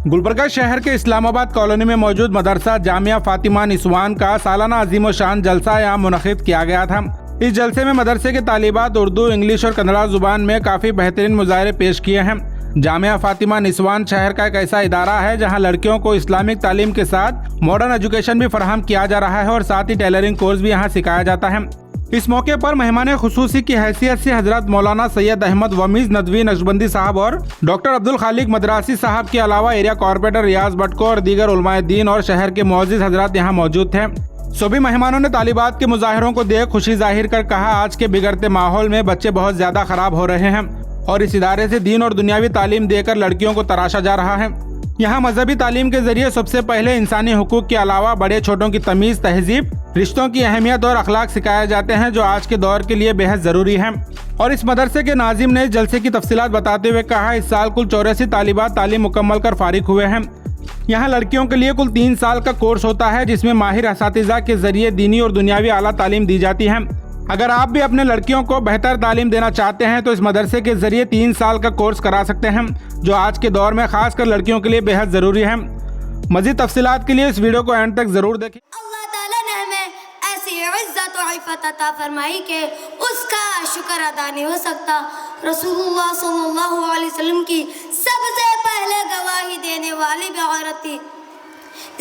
गुलबर्गा शहर के इस्लामाबाद कॉलोनी में मौजूद मदरसा जामिया फातिमा निस्वान का सालाना अजीम शान जलसा यहाँ मुनक़िद किया गया था। इस जलसे में मदरसे के तालिबात उर्दू, इंग्लिश और कन्नड़ा जुबान में काफ़ी बेहतरीन मुजाहरे पेश किए हैं। जामिया फातिमा निस्वान शहर का एक ऐसा इदारा है जहाँ लड़कियों को इस्लामिक तालीम के साथ मॉडर्न एजुकेशन भी फराहम किया जा रहा है और साथ ही टेलरिंग कोर्स भी यहाँ सिखाया जाता है। इस मौके पर मेहमान खुसूसी की हैसियत से हजरत मौलाना सैयद अहमद वमीज नदवी नक्शबंदी साहब और डॉक्टर अब्दुल खालिक मदरासी साहब के अलावा एरिया कॉर्पोरेटर रियाज बटको और दीगर उलमाए दीन और शहर के मुअज्जिज़ हजरात यहाँ मौजूद थे। सभी मेहमानों ने तालिबात के मुजाहिरों को देख खुशी जाहिर कर कहा, आज के बिगड़ते माहौल में बच्चे बहुत ज्यादा खराब हो रहे हैं और इस इदारे से दीन और दुनियावी तालीम देकर लड़कियों को तराशा जा रहा है। यहाँ मजहबी तालीम के जरिए सबसे पहले इंसानी हुकूक के अलावा बड़े छोटों की तमीज़, तहजीब, रिश्तों की अहमियत और अखलाक सिखाए जाते हैं जो आज के दौर के लिए बेहद ज़रूरी है। और इस मदरसे के नाजिम ने इस जलसे की तफसीलात बताते हुए कहा, इस साल कुल 84 तालिबात तालीम मुकम्मल कर फारिग हुए हैं। यहाँ लड़कियों के लिए कुल 3 साल का कोर्स होता है जिसमें माहिर असातिज़ा के जरिए दीनी और दुनियावी आला तालीम दी जाती है। अगर आप भी अपने लड़कियों को बेहतर तालीम देना चाहते हैं तो इस मदरसे के जरिए 3 साल का कोर्स करा सकते हैं जो आज के दौर में खासकर लड़कियों के लिए बेहद ज़रूरी है। मज़ीद तफसीलात के लिए इस वीडियो को एंड तक ज़रूर देखें। अल्लाह ताला ने हमें ऐसी इज्जत और इफ़्फ़त अता फरमाई कि उसका शुक्र अदा नहीं हो सकता। रसूलुल्लाह सल्लल्लाहु अलैहि वसल्लम की सबसे पहले गवाही देने वाली भी औरत थी।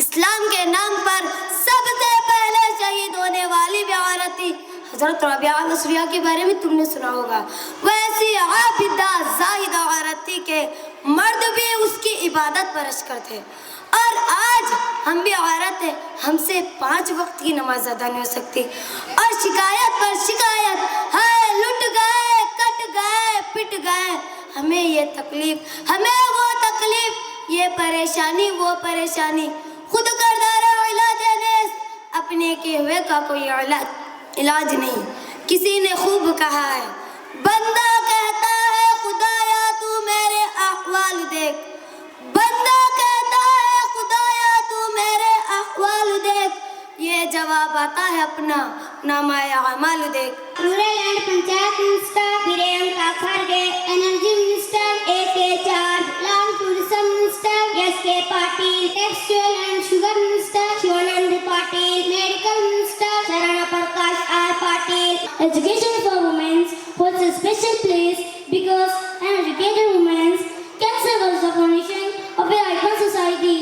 इस्लाम के नाम पर सबसे पहले शहीद होने वाली भी औरत थी। हज़रत रबिया अलसरिया के बारे में तुमने सुना होगा। वैसी आबिदा ज़ाहिदा औरत थी कि मर्द भी उसकी इबादत परश करते। और आज हम भी औरत हैं, हमसे 5 वक्त की नमाज अदा नहीं हो सकती और शिकायत पर शिकायत है, लुट गए, कट गए, पिट गए, हमें ये तकलीफ, हमें वो तकलीफ, ये परेशानी, वो परेशानी। खुद करदारा इलाज है, अपने के हुए का कोई इलाज नहीं। किसी ने खूब कहा है, बंदा कहता है खुदाया तू मेरे अहवाल देख, बंदा कहता है खुदाया तू मेरे अहवाल देख, ये जवाब आता है अपना नामाए अमाल देख। रूरल एंड पंचायत मिनिस्टर वीरेम का Kharge, energy minister AK George, land tourism minister SK Patil, textile and sugar minister Shivanand Patil, medical minister Sharan Prakash R Patil. Education for women holds a special place because an educated woman can serve as the foundation of a icon society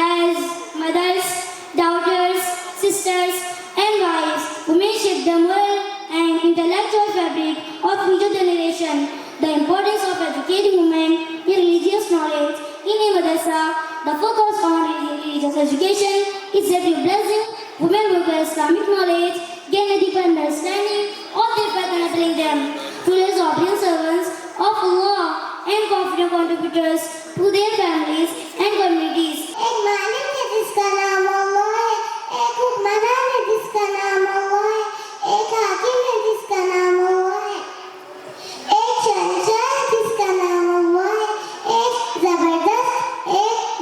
as mothers, daughters, sisters and wives. Women shape the moral and intellectual fabric of future generation. The importance of educating women in religious knowledge in a madrasa, the focus on religious education is a blessing. Women with Islamic knowledge gain a deeper understanding of their faith and attaining them to as obedient servants of Allah and confident contributors to their families and communities. एक मालिक है जिसका नाम अल्लाह है, एक हुक्मरान है जिसका नाम अल्लाह है, एक हाकिम है जिसका नाम अल्लाह है, एक शहंशाह है जिसका नाम अल्लाह है, एक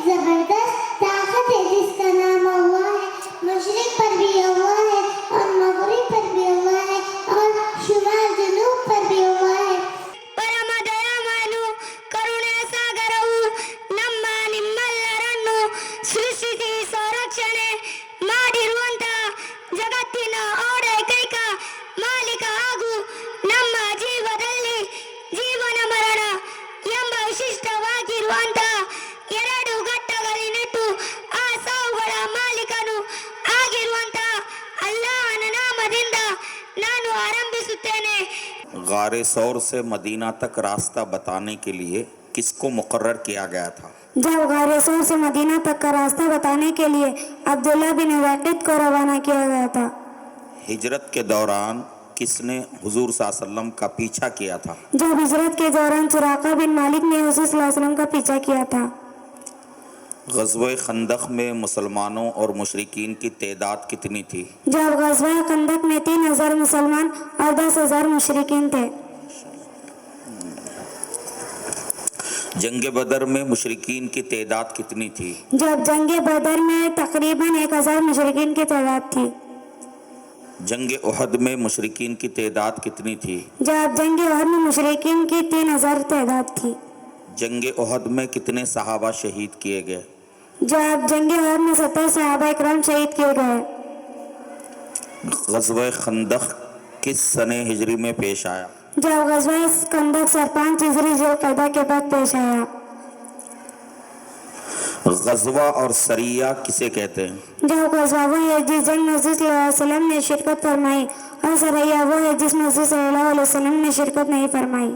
जबरदस्त ताकत है जिसका नाम अल्लाह है। मशरिक पर भी अल्लाह है और मगरिब पर भी अल्लाह है और शुमाल जनूब पर भी अल्लाह है। ಪರಮ ದಯಾಮಯನು ಕರುಣೆ ಸಾಗರವು ನಮ್ಮ ನಿಮ್ಮೆಲ್ಲರನ್ನು ಸೃಷ್ಟಿಸಿ ಸಂರಕ್ಷಣೆ ಮಾಡಿರುವಂತ ಜಗತ್ತಿನ ಏಕೈಕ ಮಾಲೀಕ ಹಾಗೂ ನಮ್ಮ ಜೀವದಲ್ಲಿ ಜೀವನ ಮರಣ ಎಂಬ ವಿಶಿಷ್ಟವಾಗಿರುವಂತ 2 ಘಟ್ಟಗಳಿನಿಟ್ಟು ಆ ಸಾವುಗಳ ಮಾಲೀಕನು ಆಗಿರುವಂತ ಅಲ್ಲಾಹನ ನಾಮದಿಂದ ನಾನು ಆರಂಭಿಸುತ್ತೇನೆ। गारे सौर से मदीना तक रास्ता बताने के लिए किसको मुकर्रर किया गया था? जब गारे सौर से मदीना तक का रास्ता बताने के लिए अब्दुल्ला बिन वाकिद को रवाना किया गया था। हिजरत के दौरान किसने हुजूर सल्लल्लाहु अलैहि वसल्लम का पीछा किया था? जब हिजरत के दौरान सुराका बिन मालिक ने हुजूर सल्लल्लाहु अलैहि वसल्लम का पीछा किया था। ग़ज़वे खंदक में मुसलमानों और मुशरिकीन की तादाद कितनी थी? जब ग़ज़वा खंदक में 3000 मुसलमान और 10,000 मुशरिकीन थे। जंग बदर में मुशरिकीन की तादाद कितनी थी? जब जंग बदर में तकरीबन 1000 मुशरिकीन की तादाद थी। जंग उहद में मुशरिकीन की तादाद कितनी थी? जब जंग उहद में मुशरिकीन की 3000 तादाद थी। जंग उहद में कितने सहाबा शहीद किए गए? जब जंग उहद में 70 सहाबा इकराम शहीद किए गए। ग़ज़वा खंदक किस सने हिजरी में पेश आया? जब ग़ज़वा खंदक 5 हिजरी ज़ुल्क़अदा के बाद पेश आया। ग़ज़वा और सरिया किसे कहते हैं? जो ग़ज़वा वो है जिस जंग में हज़रत सल्लल्लाहु अलैहि वसल्लम ने शिरकत फरमाई, और सरिया वो है जिसमें हज़रत सल्लल्लाहु अलैहि वसल्लम ने शिरकत नहीं फरमाई।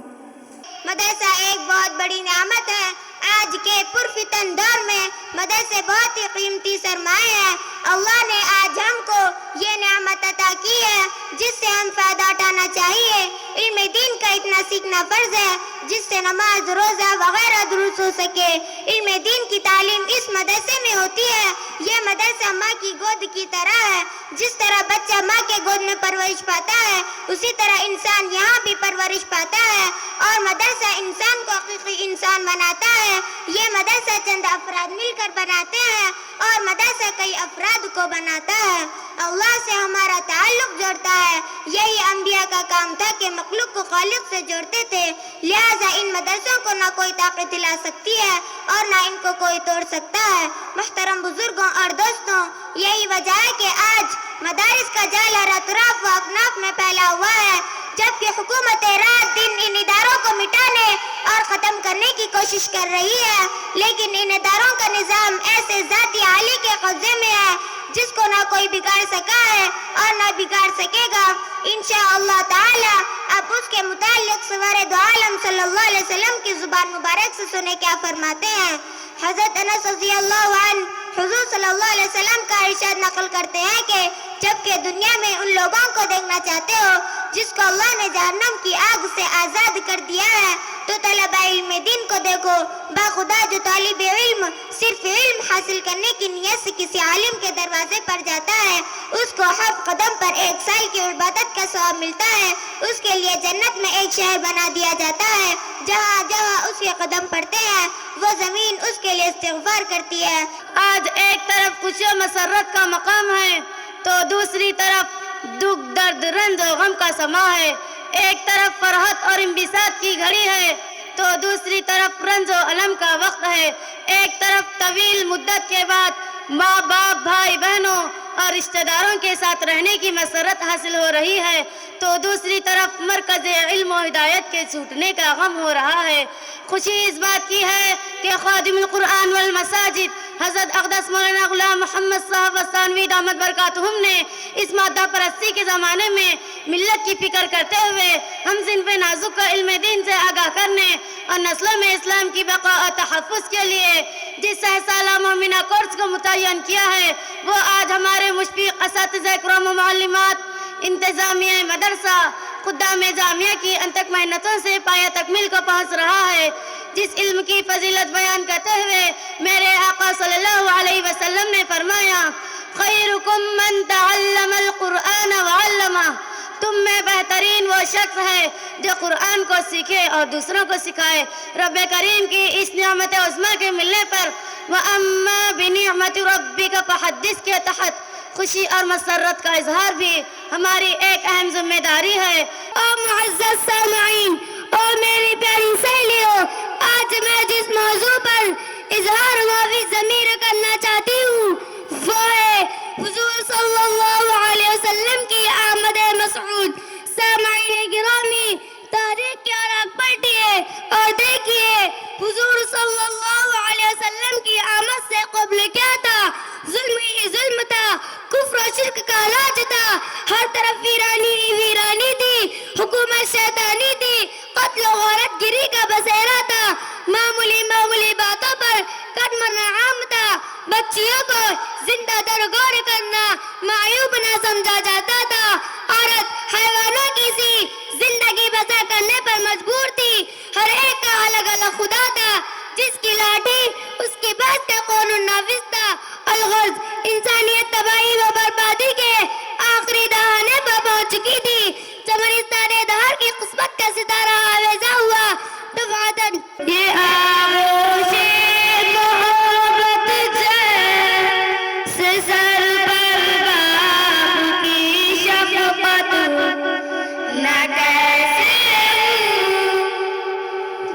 मदरसा एक बहुत बड़ी नेमत है। आज के पुरफितन दौर में मदरसे बहुत ही कीमती सरमाए हैं। अल्लाह ने आज हमको ये नेमत अता की है जिससे हम फायदा उठाना चाहिए। इल्म दीन का इतना सीखना फर्ज है जिससे नमाज, रोज़ा वगैरह दुरुस्त हो सके। इल्म दीन की तालीम इस मदरसे में होती है। यह मदरसा माँ की गोद की तरह है। जिस तरह बच्चा माँ के गोद में परवरिश पाता है, उसी तरह इंसान यहाँ भी परवरिश पाता है और मदरसा इंसान को हकीकी इंसान बनाता है। ये मदरसा चंद अफराद मिलकर बनाते हैं और मदरसा कई अफराद को बनाता है। अल्लाह से हमारा ताल्लुक जोड़ता है। यही अंबिया का काम था कि मखलूक को खालिक से जोड़ते थे। लिहाजा इन मदरसों को ना कोई ताकत दिला सकती है और ना इनको कोई तोड़ सकता है। मुहतरम बुजुर्गों और दोस्तों, यही वजह है कि आज मदारिस का जाल हर अतराफ व अफनाफ में फैला हुआ है, जबकि हुकूमत रात दिन इन इदारों को मिटाने और ख़त्म करने की कोशिश कर रही है। लेकिन इन इदारों का निज़ाम ऐसे ज़ाती आली के कब्जे में है जिसको ना कोई बिगाड़ सका है और ना बिगाड़ सकेगा। इंशाअल्लाह ताला अब उसके मुताल्लिक़ सवारे दो आलम सल्लल्लाहु अलैहि वसल्लम की ज़ुबान मुबारक से सुने क्या फरमाते हैं। हज़रत अनस रज़ियल्लाहु अन्हु हुज़ूर सल्लल्लाहु अलैहि वसल्लम का इरशाद नकल करते हैं कि जबकि दुनिया में उन लोगों को देखना चाहते हो जिसको अल्लाह ने जहन्नम की आग से आज़ाद कर दिया है, तो तलबा इल्म दीन को देखो। बाखुदा जो तालिब इल्म सिर्फ इल्म हासिल करने की नीयत से किसी आलिम के दरवाजे पर जाता है, उसको हर कदम पर 1 साल की इबादत का सवाब मिलता है। उसके लिए जन्नत में एक शहर बना दिया जाता है। जहाँ जहाँ उसके कदम पड़ते हैं वो ज़मीन उसके लिए इस्तिग़फ़ार करती है। आज एक तरफ खुशी मसरत का मकाम है तो दूसरी तरफ दुख, दर्द, रंज और गम का समा है। एक तरफ फरहत और इंबिसात की घड़ी है तो दूसरी तरफ रंज और अलम का वक्त है। एक तरफ तवील मुद्दत के बाद माँ बाप, भाई बहनों और रिश्तेदारों के साथ रहने की मसरत हासिल हो रही है तो दूसरी तरफ मरकज़ इल्म और हिदायत के छूटने का गम हो रहा है। खुशी इस बात की है कि खादिमुल कुरान वल मसाजिद हज़रत अक़दस मौलाना गुलाम मोहम्मद साहब वस्तानवी दामद बरकातुहुम ने इस मादा परस्ती के ज़माने में मिल्लत की फिक्र करते हुए हम सिन पे नाजुक का इल्म दीन से आगाह करने और नस्लों में इस्लाम की बका और तहफ़्फ़ुज़ के लिए जिस 6 साला मोमिना कोर्स को मुतय्यन किया है, वो आज हमारे मुशफ़िक़ असातिज़ा इकराम व मुअल्लिमात, इंतज़ामिया मदरसा, खुद्दाम जामिया की अनथक मेहनतों से पाया तकमील को पहुँच रहा है। जिस इल्म की फजीलत बयान करते हुए मेरे आका सल्लल्लाहु अलैहि वसल्लम ने फरमाया, खैरुकुम मन तअल्लमल कुरआन व अल्लमा, तुम में बेहतरीन वो शख्स है जो कुरान को सीखे और दूसरों को सिखाए। रब करीम की इस नियामत उज़्मा के मिलने पर व अम्मा बिनिअमति रब्बिका फहद्दिस के तहत खुशी और मसरत का इजहार भी हमारी एक अहम जिम्मेदारी है। और मुअज़्ज़ज़ सामईन और मेरी प्यारी सहेलियों, आज मैं जिस मौजू पर इजहार माफ़ी ज़मीर करना चाहती हूँ वो है हुज़ूर सल्लल्लाहु अलैहि वसल्लम की आमद मसऊद। सामईन गिरामी, तारीख के औराक पलटिए और देखिए हुज़ूर सल्लल्लाहु अलैहि वसल्लम की आमद से क़ब्ल क्या था? जुल्म ही जुल्म था, कुफ्र और शिर्क का राज था। हर तरफ वीरानी ही वीरानी थी, हुकूमत शैतानी थी, कत्ल और औरतगिरी का बसेरा था। मामूली बातों पर कदमना आम था। बच्चियों को जिंदा दरगोर करना मायूब ना समझा जाता था। औरत हैवानों की सी जिंदगी बसर करने पर मजबूर थी। हर एक का अलग अलग खुदा था, जिसकी लाठी उसकी बात का कानून नाफिज था। अलगर्ज इंसानियत तबाही व बर्बादी के आखिरी दहाने पर पहुंच चुकी थी। चमनिस्तान दहर की किस्मत का सितारा आवेजा हुआ। दफातन ये आगोशे मोहब्बत जैसे सर पर बाप की शफ़क़त न कैसे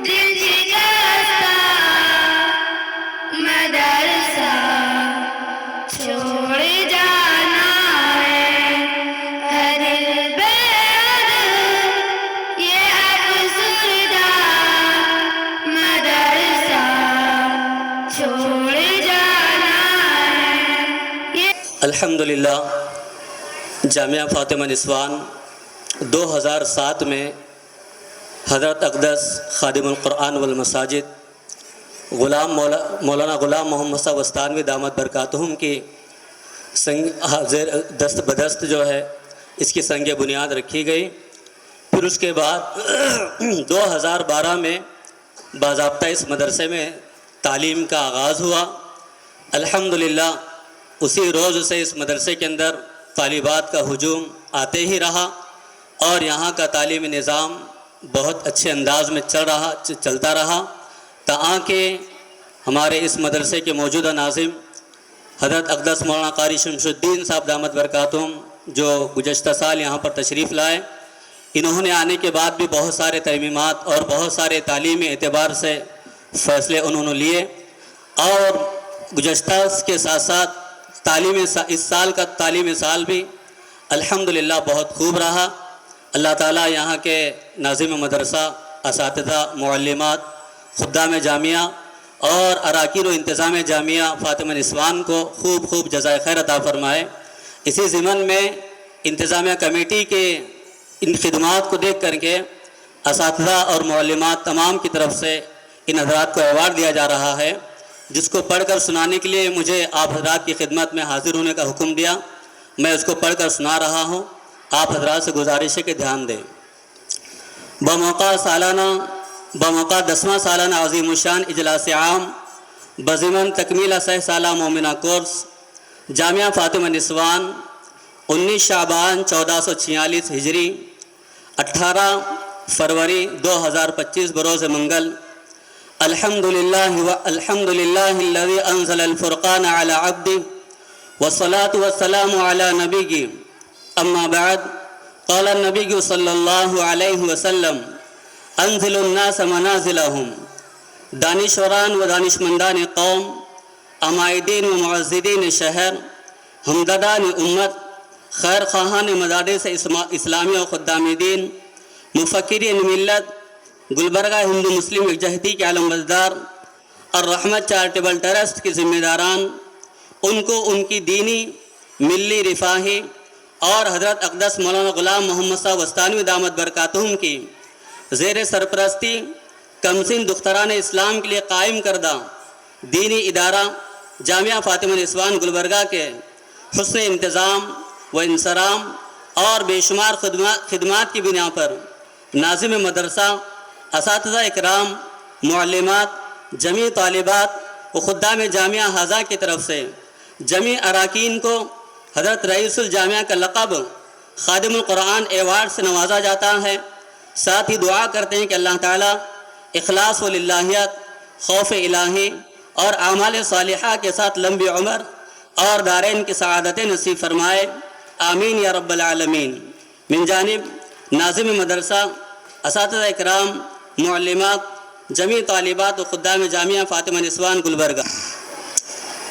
दिल शिकस्त मदरसा छोड़ जाना है हर बेअद ये अफसरदा मदरसा छोड़ जाना है ये अल्हम्दुलिल्लाह जामिया फ़ातिमा निस्वान 2007 में हज़रत अक़दस ख़ादिमुल क़ुरआन वल मसाजिद मौलाना ग़ुलाम मोहम्मद साहब वस्तानवी दामत बरकातुहुम की दस्त बदस्त जो है इसकी संग बुनियाद रखी गई। फिर उसके बाद 2012 में बाज़ाब्ता इस मदरसे में तालीम का आगाज़ हुआ। अल्हम्दुलिल्लाह उसी रोज़ से इस मदरसे के अंदर तालिबात का हुजूम आते ही रहा और यहाँ का तालीमी निज़ाम बहुत अच्छे अंदाज में चलता रहा ताकि हमारे इस मदरसे के मौजूदा नाज़िम हज़रत अक़दस मौलाना क़ारी शमशुद्दीन साहब दामत बरकातुहुम जो गुज़श्ता साल यहाँ पर तशरीफ़ लाए, इन्होंने आने के बाद भी बहुत सारे तरमीमात और बहुत सारे तालीमी एतबार से फ़ैसले उन्होंने लिए और गुज़श्ता के साथ साथ इस साल का तालीमी साल भी अल्हम्दुलिल्लाह बहुत खूब रहा। अल्लाह ताला यहाँ के नाज़िम मदरसा, असातिज़ा, मुअल्लिमात, खुद्दाम जामिया और अराकीन व इंतज़ाम जामिया फ़ातिमा निस्वान को खूब जज़ाए खैर अता फ़रमाए। इसी ज़िमन में इंतज़ामिया कमेटी के इन खिदमात को देख करके असातिज़ा और मुअल्लिमात तमाम की तरफ से इन हज़रात को अवार्ड दिया जा रहा है, जिसको पढ़कर सुनाने के लिए मुझे आप हज़रात की खिदमत में हाज़िर होने का हुक्म दिया। मैं उसको पढ़कर सुना रहा हूँ। आप हज़रात से गुजारिश है कि ध्यान दें। बमौका 10वां सालाना अज़ीमुशान इजलास आम बज़िमन तकमीला 6 साला मोमिना कोर्स जामिया फ़ातिमा निस्वान 19 शाबान 1446 हिजरी 18 फरवरी 2025 बरोज़ मंगल। अल्हम्दुलिल्लाहिल्लज़ी अंज़लल फ़ुरक़ान अला अब्दी वस्सलातु वस्सलामु अला नबीगी अम्मा बाद क़ाल नबी सल्लल्लाहु अलैहि वसल्लम अंज़िलुन्नास मनाज़िलहुम दानिशवरान व दानिशमंदान कौम अमाइदीन व मुअज़्ज़िदीन शहर हमददान उम्मत खैर ख़ाहान मदारिस इस्लामी व ख़ुद्दाम दीन मुफ़क्किरीन मिल्लत गुलबर्गा हिंदू मुस्लिम यकजहती के आलमबरदार और रहमत चैरिटेबल ट्रस्ट के ज़िम्मेदारान, उनको उनकी दीनी मिली रिफाही और हज़रत अक़दस मौलाना ग़ुलाम मोहम्मद साहब वस्तानवी दामत बरकातुहुम की ज़ेर सरपरस्ती कमसिन दुख्तरान इस्लाम के लिए कायम करदा दीनी इदारा जामिया फ़ातिमा निस्वान गुलबर्गा के हुस्न इंतज़ाम व इंसराम और बेशुमार खिदमात की बिना पर नाज़िम मदरसा, असातिज़ा इकराम, मुअल्लिमात, जमी तालिबात व खुद्दाम जामिया हाज़ा की तरफ से जमी अराकीन को हज़रत रईसुल जामिया का लक़ब ख़ादिमुल क़ुरआन एवार्ड से नवाजा जाता है। साथ ही दुआ करते हैं कि अल्लाह ताला इखलास व लिल्लाहियत, खौफ इलाही और आमाल सालिहा के साथ लंबी उम्र और दारैन की सआदतें नसीब फरमाए। आमीन या रब्बल आलमीन। मिन जानिब नाज़िम मदरसा, असातिज़ा इकराम, मुअल्लिमात, जमी तालिबात व खुद्दाम जामिया फ़ातिमा निस्वान गुलबर्गा।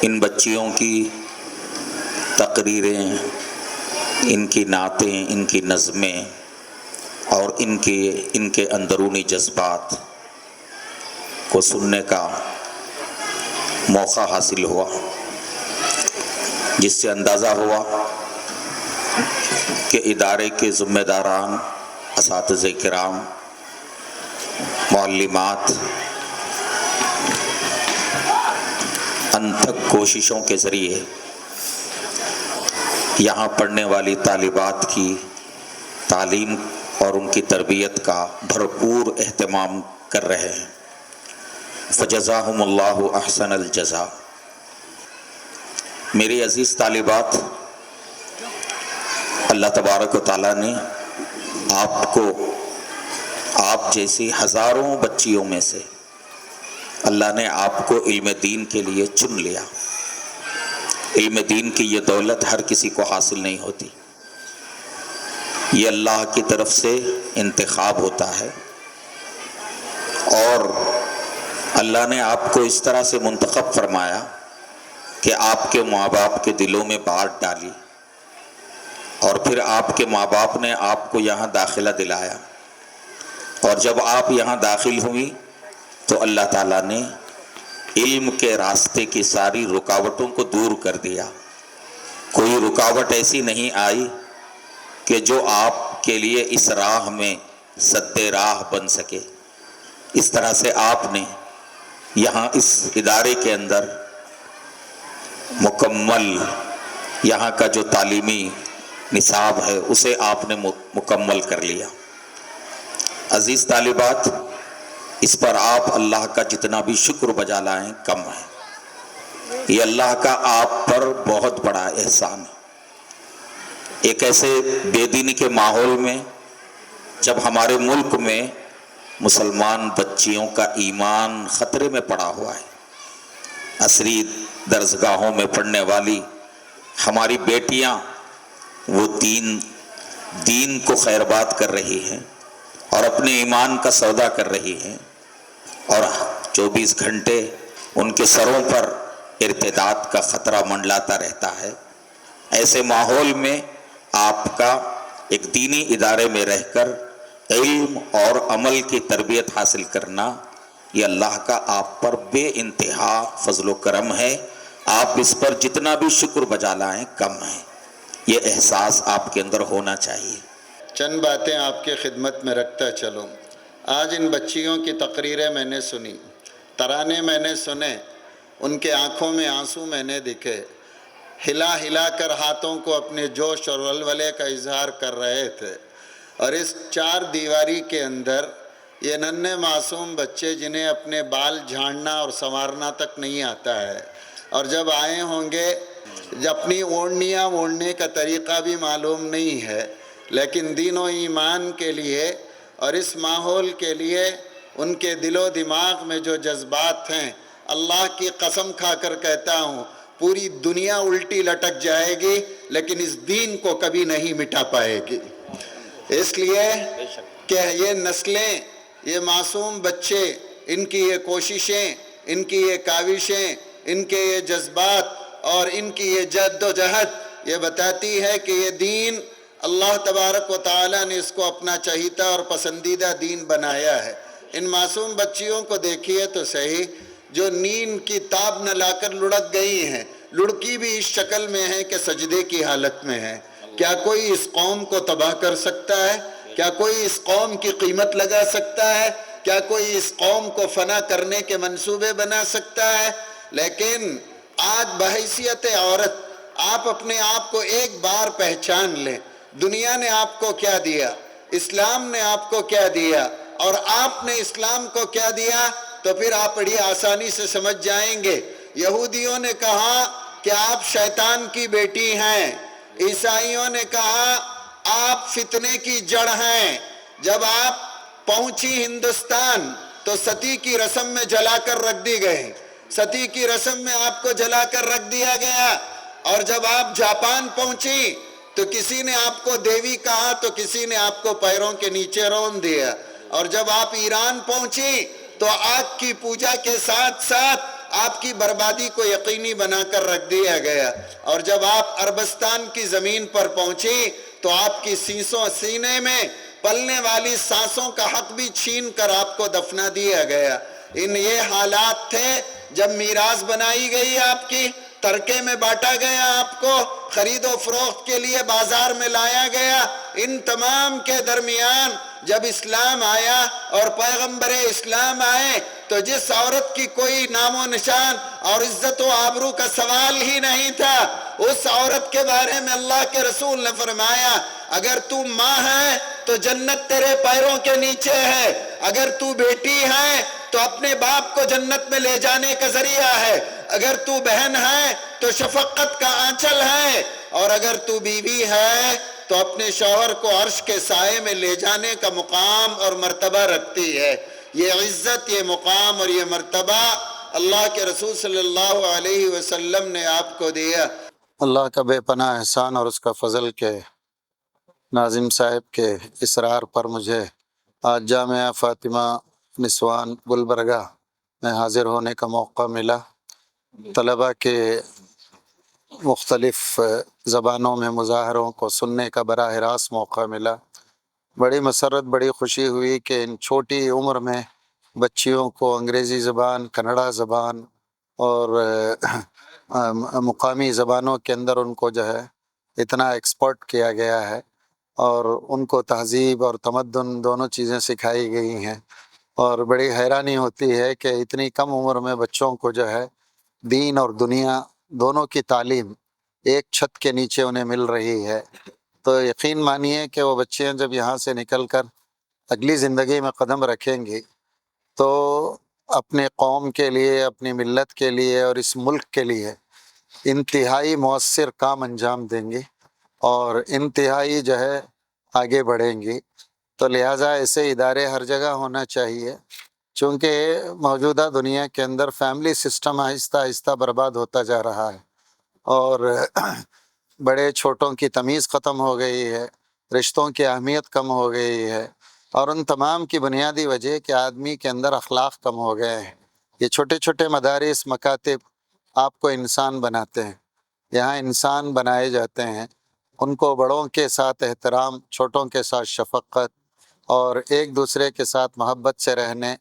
इन बच्चियों की तकरीरें, इनकी नातें, इनकी नज़में और इनके अंदरूनी जज्बात को सुनने का मौका हासिल हुआ, जिससे अंदाज़ा हुआ कि इदारे के ज़िम्मेदारान, असातिज़े किराम, मुअल्लिमात अनथक कोशिशों के ज़रिए यहाँ पढ़ने वाली तालिबात की तालीम और उनकी तरबियत का भरपूर एहतमाम कर रहे हैं। फ़जज़ाहुमुल्लाहु अहसनल जज़ा। मेरी अज़ीज़ तालिबात, अल्लाह तबारक व तआला ने आपको, आप जैसी हज़ारों बच्चियों में से अल्लाह ने आपको इल्म दीन के लिए चुन लिया। इल्म दीन की ये दौलत हर किसी को हासिल नहीं होती, ये अल्लाह की तरफ से इंतखाब होता है और اللہ نے آپ کو اس طرح سے منتخب فرمایا کہ آپ کے ماں باپ کے دلوں میں بات ڈالی، اور پھر آپ کے ماں باپ نے آپ کو یہاں داخلہ دلایا، اور جب آپ یہاں داخل ہوئی تو اللہ تعالیٰ نے علم کے راستے کی ساری رکاوٹوں کو دور کر دیا۔ کوئی رکاوٹ ایسی نہیں آئی کہ جو آپ کے لیے اس راہ میں سد راہ بن سکے۔ اس طرح سے آپ نے یہاں اس ادارے کے اندر مکمل یہاں کا جو تعلیمی نصاب ہے اسے آپ نے مکمل کر لیا۔ عزیز طالبات، اس پر آپ اللہ کا جتنا بھی شکر بجا لائیں کم ہے۔ یہ اللہ کا آپ پر بہت بڑا احسان ہے۔ ایک ایسے بے دینی کے ماحول میں جب ہمارے ملک میں مسلمان بچیوں کا ایمان خطرے میں پڑا ہوا ہے، عصری درسگاہوں میں پڑھنے والی ہماری بیٹیاں وہ دین کو خیرباد کر رہی ہیں اور اپنے ایمان کا سودا کر رہی ہیں، اور 24 گھنٹے ان کے سروں پر ارتداد کا خطرہ منڈلاتا رہتا ہے، ایسے ماحول میں آپ کا ایک دینی ادارے میں رہ کر علم اور عمل کی تربیت حاصل کرنا، یہ اللہ کا آپ پر بے انتہا فضل و کرم ہے۔ آپ اس پر جتنا بھی شکر بجا لائیں کم ہے۔ یہ احساس آپ کے اندر ہونا چاہیے۔ چند باتیں آپ کے خدمت میں رکھتا چلوں۔ آج ان بچیوں کی تقریریں میں نے سنی، ترانے میں نے سنے، ان کے آنکھوں میں آنسو میں نے دکھے، ہلا ہلا کر ہاتھوں کو اپنے جوش اور ولولے کا اظہار کر رہے تھے، اور اس چار دیواری کے اندر یہ ننھے معصوم بچے جنہیں اپنے بال جھاڑنا اور سنوارنا تک نہیں آتا ہے، اور جب آئے ہوں گے اپنی اوڑھنیاں اوڑھنے کا طریقہ بھی معلوم نہیں ہے، لیکن دین و ایمان کے لیے اور اس ماحول کے لیے ان کے دل و دماغ میں جو جذبات ہیں، اللہ کی قسم کھا کر کہتا ہوں پوری دنیا الٹی لٹک جائے گی لیکن اس دین کو کبھی نہیں مٹا پائے گی۔ اس لیے کہ یہ نسلیں، یہ معصوم بچے، ان کی یہ کوششیں، ان کی یہ کاوشیں، ان کے یہ جذبات اور ان کی یہ جد و جہد یہ بتاتی ہے کہ یہ دین اللہ تبارک و تعالیٰ نے اس کو اپنا چہیتا اور پسندیدہ دین بنایا ہے۔ ان معصوم بچیوں کو دیکھیے تو صحیح، جو نیند کی تاب نہ لا کر لڑک گئی ہیں، لڑکی بھی اس شکل میں ہے کہ سجدے کی حالت میں ہے۔ کیا کوئی اس قوم کو تباہ کر سکتا ہے؟ کیا کوئی اس قوم کی قیمت لگا سکتا ہے؟ کیا کوئی اس قوم کو فنا کرنے کے منصوبے بنا سکتا ہے؟ لیکن آج بحیثیت عورت آپ اپنے آپ کو ایک بار پہچان لیں، دنیا نے آپ کو کیا دیا، اسلام نے آپ کو کیا دیا، اور آپ نے اسلام کو کیا دیا، تو پھر آپ بڑی آسانی سے سمجھ جائیں گے۔ یہودیوں نے کہا کہ آپ شیطان کی بیٹی ہیں، عیسائیوں نے کہا آپ فتنے کی جڑ ہیں۔ جب آپ پہنچی ہندوستان تو ستی کی رسم میں جلا کر رکھ دی گئی، ستی کی رسم میں آپ کو جلا کر رکھ دیا گیا، اور جب آپ جاپان پہنچی تو کسی نے آپ کو دیوی کہا تو کسی نے آپ کو پیروں کے نیچے رون دیا، اور جب آپ ایران پہنچی تو آگ کی پوجا کے ساتھ ساتھ آپ کی بربادی کو یقینی بنا کر رکھ دیا گیا، اور جب آپ عربستان کی زمین پر پہنچی تو آپ کی سینے میں پلنے والی سانسوں کا حق بھی چھین کر آپ کو دفنا دیا گیا۔ یہ حالات تھے جب میراث بنائی گئی، آپ کی ترکے میں بانٹا گیا، آپ کو خرید و فروخت کے لیے بازار میں لایا گیا۔ ان تمام کے درمیان جب اسلام آیا اور پیغمبر اسلام آئے تو جس عورت کی کوئی نام و نشان اور عزت و آبرو کا سوال ہی نہیں تھا، اس عورت کے بارے میں اللہ کے رسول نے فرمایا اگر تو ماں ہے تو جنت تیرے پیروں کے نیچے ہے، اگر تو بیٹی ہے تو اپنے باپ کو جنت میں لے جانے کا ذریعہ ہے، اگر تو بہن ہے تو شفقت کا آنچل ہے، اور اگر تو بیوی ہے تو اپنے شوہر کو عرش کے سائے میں لے جانے کا مقام اور مرتبہ رکھتی ہے۔ یہ عزت، یہ مقام اور یہ مرتبہ اللہ کے رسول صلی اللہ علیہ وسلم نے آپ کو دیا۔ اللہ کا بے پناہ احسان اور اس کا فضل کے ناظم صاحب کے اصرار پر مجھے آج جامعہ فاطمہ نسوان گلبرگہ میں حاضر ہونے کا موقع ملا، طلباء کے مختلف زبانوں میں مظاہروں کو سننے کا براہ راست موقع ملا۔ بڑی مسرت، بڑی خوشی ہوئی کہ ان چھوٹی عمر میں بچیوں کو انگریزی زبان، کنڑا زبان اور مقامی زبانوں کے اندر ان کو جو ہے اتنا ایکسپرٹ کیا گیا ہے، اور ان کو تہذیب اور تمدن دونوں چیزیں سکھائی گئی ہیں۔ اور بڑی حیرانی ہوتی ہے کہ اتنی کم عمر میں بچوں کو جو ہے دین اور دنیا دونوں کی تعلیم ایک چھت کے نیچے انہیں مل رہی ہے۔ تو یقین مانیے کہ وہ بچیاں جب یہاں سے نکل کر اگلی زندگی میں قدم رکھیں گی تو اپنے قوم کے لیے، اپنی ملت کے لیے اور اس ملک کے لیے انتہائی مؤثر کام انجام دیں گی اور انتہائی جو ہے آگے بڑھیں گی۔ تو لہٰذا ایسے ادارے ہر جگہ ہونا چاہیے، چونکہ موجودہ دنیا کے اندر فیملی سسٹم آہستہ آہستہ برباد ہوتا جا رہا ہے، اور بڑے چھوٹوں کی تمیز ختم ہو گئی ہے، رشتوں کی اہمیت کم ہو گئی ہے، اور ان تمام کی بنیادی وجہ کہ آدمی کے اندر اخلاق کم ہو گئے ہیں۔ یہ چھوٹے چھوٹے مدارس، مکاتب آپ کو انسان بناتے ہیں، یہاں انسان بنائے جاتے ہیں، ان کو بڑوں کے ساتھ احترام، چھوٹوں کے ساتھ شفقت اور ایک دوسرے کے ساتھ محبت سے رہنے،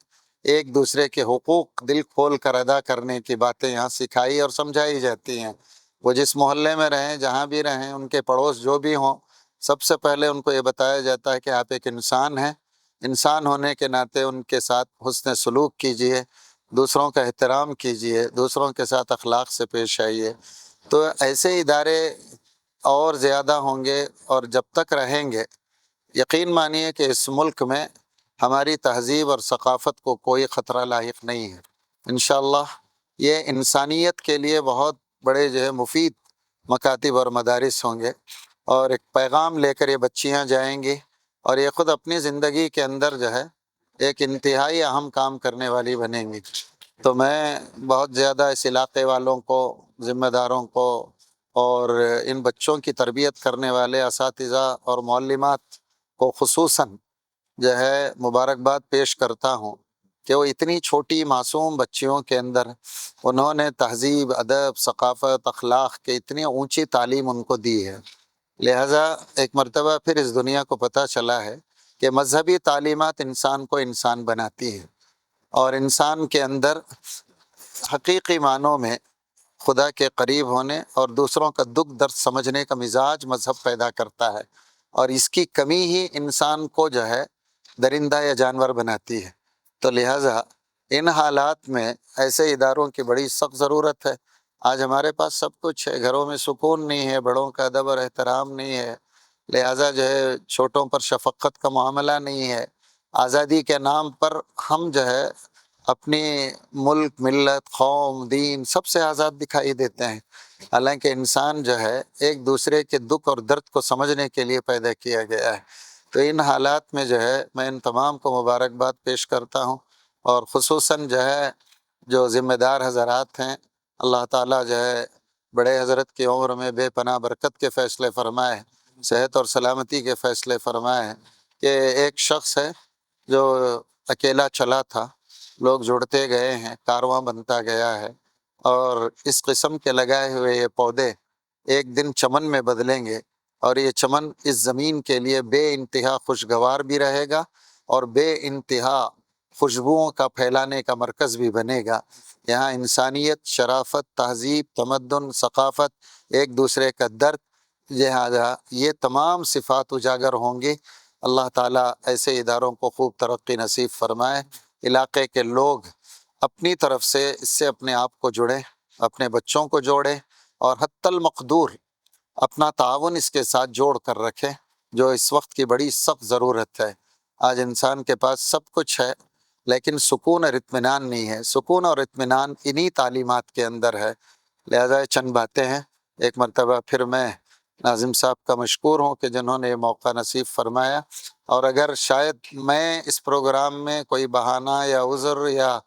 ایک دوسرے کے حقوق دل کھول کر ادا کرنے کی باتیں یہاں سکھائی اور سمجھائی جاتی ہیں۔ وہ جس محلے میں رہیں، جہاں بھی رہیں، ان کے پڑوس جو بھی ہوں، سب سے پہلے ان کو یہ بتایا جاتا ہے کہ آپ ایک انسان ہیں، انسان ہونے کے ناطے ان کے ساتھ حسن سلوک کیجئے، دوسروں کا احترام کیجئے، دوسروں کے ساتھ اخلاق سے پیش آئیے۔ تو ایسے ادارے اور زیادہ ہوں گے، اور جب تک رہیں گے یقین مانیے کہ اس ملک میں ہماری تہذیب اور ثقافت کو کوئی خطرہ لاحق نہیں ہے۔ انشاءاللہ یہ انسانیت کے لیے بہت بڑے جو ہے مفید مکاتب اور مدارس ہوں گے، اور ایک پیغام لے کر یہ بچیاں جائیں گی، اور یہ خود اپنی زندگی کے اندر جو ہے ایک انتہائی اہم کام کرنے والی بنیں گی۔ تو میں بہت زیادہ اس علاقے والوں کو، ذمہ داروں کو اور ان بچوں کی تربیت کرنے والے اساتذہ اور معلمات کو خصوصاً جو ہے مبارکباد پیش کرتا ہوں کہ وہ اتنی چھوٹی معصوم بچیوں کے اندر انہوں نے تہذیب، ادب، ثقافت، اخلاق کے اتنی اونچی تعلیم ان کو دی ہے۔ لہٰذا ایک مرتبہ پھر اس دنیا کو پتہ چلا ہے کہ مذہبی تعلیمات انسان کو انسان بناتی ہیں، اور انسان کے اندر حقیقی معنوں میں خدا کے قریب ہونے اور دوسروں کا دکھ درد سمجھنے کا مزاج مذہب پیدا کرتا ہے، اور اس کی کمی ہی انسان کو جو ہے درندہ یا جانور بناتی ہے۔ تو لہٰذا ان حالات میں ایسے اداروں کی بڑی سخت ضرورت ہے۔ آج ہمارے پاس سب کچھ ہے، گھروں میں سکون نہیں ہے، بڑوں کا ادب اور احترام نہیں ہے، لہٰذا جو ہے چھوٹوں پر شفقت کا معاملہ نہیں ہے۔ آزادی کے نام پر ہم جو ہے اپنی ملک، ملت، قوم، دین سب سے آزاد دکھائی دیتے ہیں، حالانکہ انسان جو ہے ایک دوسرے کے دکھ اور درد کو سمجھنے کے لیے پیدا کیا گیا ہے۔ تو ان حالات میں جو ہے میں ان تمام کو مبارکباد پیش کرتا ہوں، اور خصوصاً جو ہے جو ذمہ دار حضرات ہیں، اللہ تعالیٰ جو ہے بڑے حضرت کی عمر میں بے پناہ برکت کے فیصلے فرمائے، صحت اور سلامتی کے فیصلے فرمائے، کہ ایک شخص ہے جو اکیلا چلا تھا، لوگ جڑتے گئے ہیں، کارواں بنتا گیا ہے، اور اس قسم کے لگائے ہوئے یہ پودے ایک دن چمن میں بدلیں گے، اور یہ چمن اس زمین کے لیے بے انتہا خوشگوار بھی رہے گا اور بے انتہا خوشبوؤں کا پھیلانے کا مرکز بھی بنے گا۔ یہاں انسانیت، شرافت، تہذیب، تمدن، ثقافت، ایک دوسرے کا درد، لہذا یہ تمام صفات اجاگر ہوں گی۔ اللہ تعالیٰ ایسے اداروں کو خوب ترقی نصیب فرمائے۔ علاقے کے لوگ اپنی طرف سے اس سے اپنے آپ کو جڑیں، اپنے بچوں کو جوڑیں، اور حتی المقدور اپنا تعاون اس کے ساتھ جوڑ کر رکھیں، جو اس وقت کی بڑی سخت ضرورت ہے۔ آج انسان کے پاس سب کچھ ہے، لیکن سکون اور اطمینان نہیں ہے۔ سکون اور اطمینان انہی تعلیمات کے اندر ہے۔ لہذا چند باتیں ہیں، ایک مرتبہ پھر میں ناظم صاحب کا مشکور ہوں کہ جنہوں نے یہ موقع نصیب فرمایا، اور اگر شاید میں اس پروگرام میں کوئی بہانہ یا عذر یا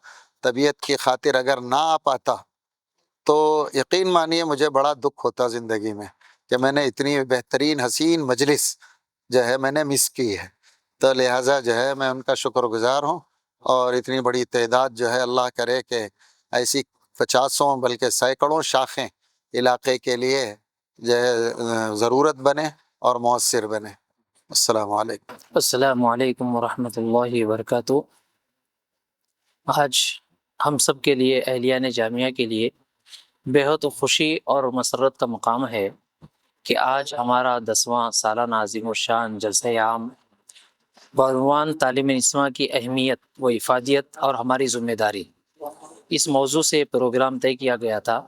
طبیعت کی خاطر اگر نہ آ پاتا تو یقین مانیے مجھے بڑا دکھ ہوتا زندگی میں کہ میں نے اتنی بہترین حسین مجلس جو ہے میں نے مس کی ہے۔ تو لہٰذا جو ہے میں ان کا شکر گزار ہوں، اور اتنی بڑی تعداد جو ہے اللہ کرے کہ ایسی 50 بلکہ سینکڑوں شاخیں علاقے کے لیے جو ہے ضرورت بنے اور مؤثر بنے۔ السلام علیکم۔ السلام علیکم ورحمۃ اللہ وبرکاتہ۔ آج ہم سب کے لیے، اہلیان جامعہ کے لیے بہت خوشی اور مسرت کا مقام ہے کہ آج ہمارا 10واں سالانہ عظیم الشان جلسہ عام بعنوان تعلیم نسواں کی اہمیت و افادیت اور ہماری ذمہ داری، اس موضوع سے پروگرام طے کیا گیا تھا۔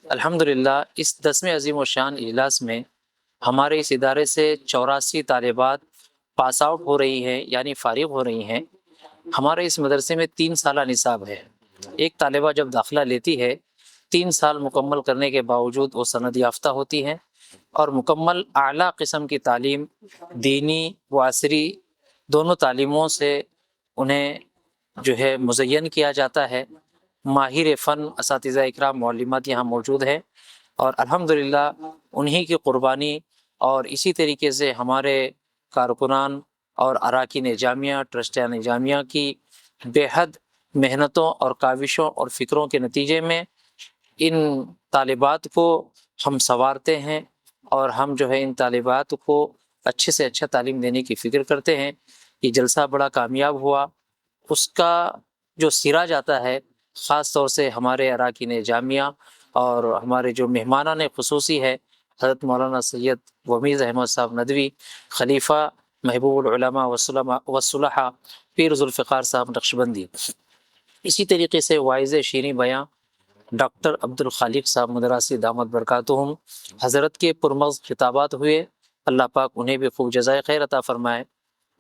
الحمدللہ اس 10ویں عظیم الشان اجلاس میں ہمارے اس ادارے سے 84 طالبات پاس آؤٹ ہو رہی ہیں، یعنی فارغ ہو رہی ہیں۔ ہمارے اس مدرسے میں 3 سالہ نصاب ہے۔ ایک طالبہ جب داخلہ لیتی ہے 3 سال مکمل کرنے کے باوجود وہ سند یافتہ ہوتی ہے اور مکمل اعلیٰ قسم کی تعلیم، دینی و عصری دونوں تعلیموں سے انہیں جو ہے مزین کیا جاتا ہے۔ ماہر فن اساتذہ اکرام معلمات یہاں موجود ہیں اور الحمدللہ انہی کی قربانی اور اسی طریقے سے ہمارے کارکنان اور اراکین جامعہ، ٹرسٹیان جامعہ کی بے حد محنتوں اور کاوشوں اور فکروں کے نتیجے میں ان طالبات کو ہم سنوارتے ہیں اور ہم جو ہے ان طالبات کو اچھے سے اچھا تعلیم دینے کی فکر کرتے ہیں۔ یہ جلسہ بڑا کامیاب ہوا، اس کا جو سرا جاتا ہے خاص طور سے ہمارے اراکین جامعہ اور ہمارے جو مہمانان خصوصی ہے حضرت مولانا سید ومیز احمد صاحب ندوی، خلیفہ محبوب العلماء والصلحاء پیر ذوالفقار صاحب نقشبندی، اسی طریقے سے واعظ شیریں بیاں ڈاکٹر عبد الخالق صاحب مدراسی دامت برکاتہم حضرت کے پرمغز خطابات ہوئے، اللہ پاک انہیں بھی خوب جزائے خیر عطا فرمائے۔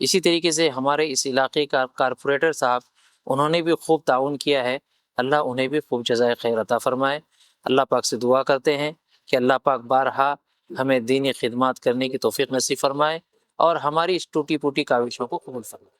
اسی طریقے سے ہمارے اس علاقے کا کارپوریٹر صاحب انہوں نے بھی خوب تعاون کیا ہے، اللہ انہیں بھی خوب جزائے خیر عطا فرمائے۔ اللہ پاک سے دعا کرتے ہیں کہ اللہ پاک بارہا ہمیں دینی خدمات کرنے کی توفیق نصیب فرمائے اور ہماری اس ٹوٹی پوٹی کاوشوں کو قبول فرمائے۔